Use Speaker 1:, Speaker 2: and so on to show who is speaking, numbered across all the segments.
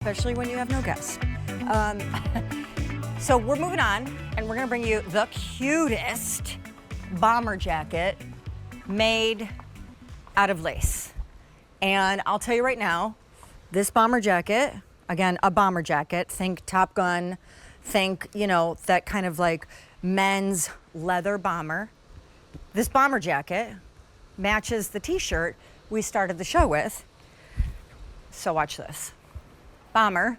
Speaker 1: especially when you have no guests. So we're moving on, and we're gonna bring you the cutest bomber jacket made out of lace. And I'll tell you right now, this bomber jacket, again, a bomber jacket, think Top Gun, think, you know, that kind of like men's leather bomber. This bomber jacket matches the t-shirt we started the show with. So watch this. Bomber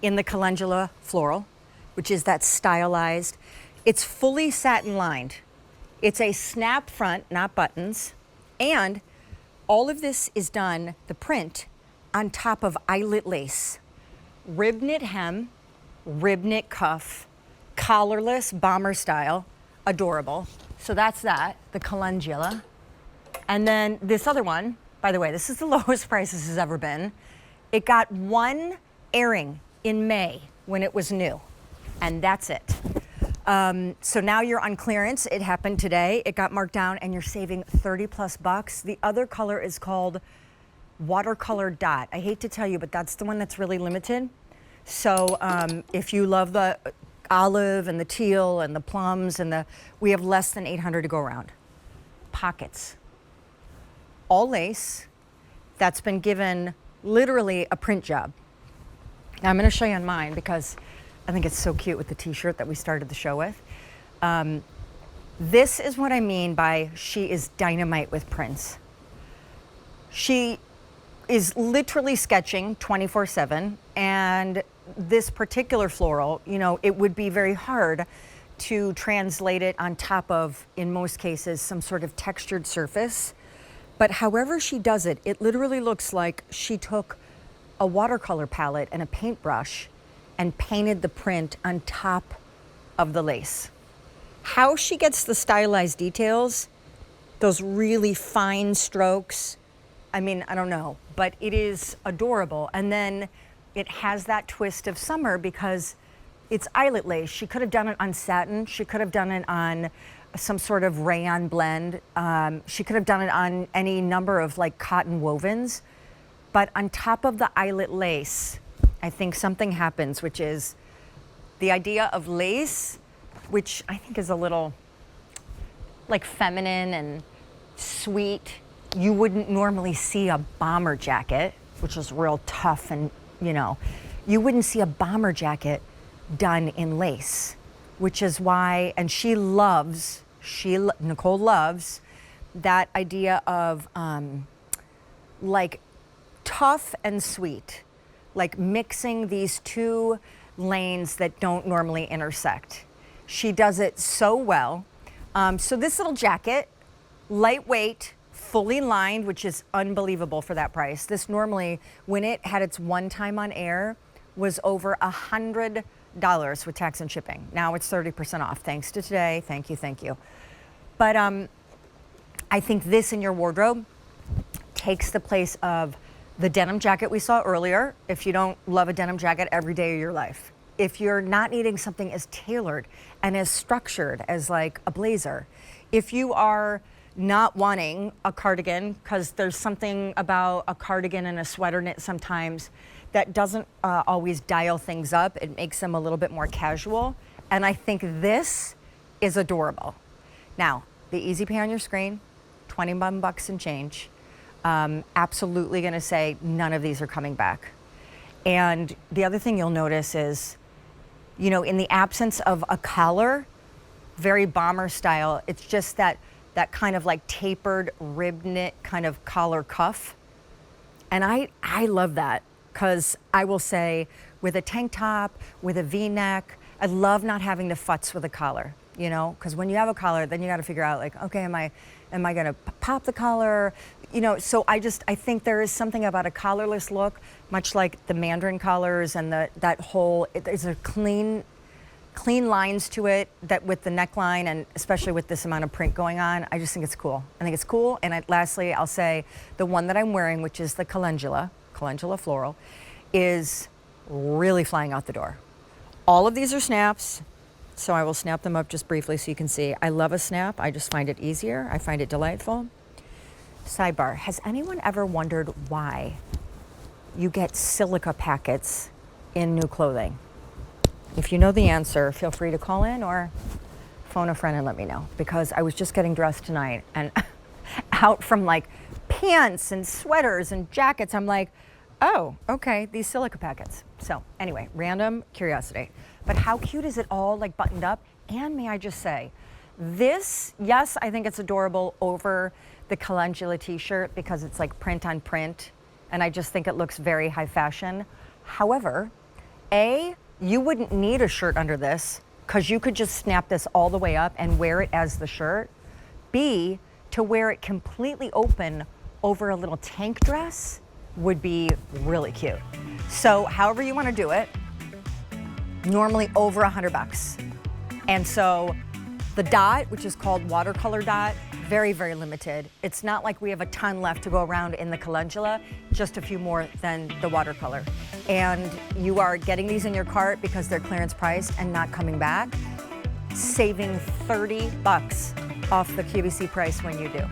Speaker 1: in the calendula floral, which is that stylized. It's fully satin lined. It's a snap front, not buttons. And all of this is done, the print, on top of eyelet lace. Rib knit hem, rib knit cuff, collarless bomber style, adorable. So that's that, the calendula. And then this other one, by the way, this is the lowest price this has ever been. It got one airing in May when it was new, and that's it. So now you're on clearance. It happened today. It got marked down, and you're saving 30 plus bucks. The other color is called watercolor dot. I hate to tell you, but that's the one that's really limited. So if you love the olive and the teal and the plums and we have less than 800 to go around. Pockets, all lace, that's been given literally a print job. Now I'm gonna show you on mine because I think it's so cute with the t-shirt that we started the show with. This is what I mean by she is dynamite with prints. She is literally sketching 24/7, and this particular floral, you know, it would be very hard to translate it on top of, in most cases, some sort of textured surface. But however she does it, it literally looks like she took a watercolor palette and a paintbrush and painted the print on top of the lace. How she gets the stylized details, those really fine strokes, I mean, I don't know, but it is adorable. And then it has that twist of summer because it's eyelet lace. She could have done it on satin. She could have done it on some sort of rayon blend. She could have done it on any number of like cotton wovens. But on top of the eyelet lace, I think something happens, which is the idea of lace, which I think is a little like feminine and sweet. You wouldn't normally see a bomber jacket, which is real tough, and you know, you wouldn't see a bomber jacket done in lace, which is why, and Nicole loves that idea of like tough and sweet, like mixing these two lanes that don't normally intersect. She does it so well. So this little jacket, lightweight, fully lined, which is unbelievable for that price. This normally, when it had its one time on air, was over $100 with tax and shipping. Now it's 30% off, thanks to today. Thank you, thank you. But I think this in your wardrobe takes the place of the denim jacket we saw earlier. If you don't love a denim jacket every day of your life, if you're not needing something as tailored and as structured as like a blazer, if you are not wanting a cardigan, because there's something about a cardigan and a sweater knit sometimes that doesn't always dial things up. It makes them a little bit more casual. And I think this is adorable. Now, the easy pay on your screen, 21 bucks and change. Absolutely gonna say none of these are coming back. And the other thing you'll notice is, you know, in the absence of a collar, very bomber style, it's just that kind of like tapered rib knit kind of collar cuff. And I love that, because I will say with a tank top, with a V-neck, I love not having to futz with a collar, you know, because when you have a collar, then you got to figure out like, okay, am I going to pop the collar? You know, so I think there is something about a collarless look, much like the Mandarin collars and that whole, there's a clean lines to it, that with the neckline, and especially with this amount of print going on, I just think it's cool. I think it's cool. And lastly, I'll say the one that I'm wearing, which is the calendula floral, is really flying out the door. All of these are snaps, so I will snap them up just briefly so you can see. I love a snap. I just find it easier. I find it delightful. Sidebar, has anyone ever wondered why you get silica packets in new clothing? If you know the answer, feel free to call in or phone a friend and let me know, because I was just getting dressed tonight and out from like pants and sweaters and jackets, I'm like, oh, okay, these silica packets. So anyway, random curiosity. But how cute is it all like buttoned up? And may I just say, this, yes, I think it's adorable over the calendula t-shirt because it's like print on print. And I just think it looks very high fashion. However, A, you wouldn't need a shirt under this because you could just snap this all the way up and wear it as the shirt. B, to wear it completely open over a little tank dress would be really cute. So however you want to do it, normally over $100. And so the dot, which is called watercolor dot, very, very limited. It's not like we have a ton left to go around in the calendula, just a few more than the watercolor. And you are getting these in your cart because they're clearance priced and not coming back, saving $30 off the QVC price when you do.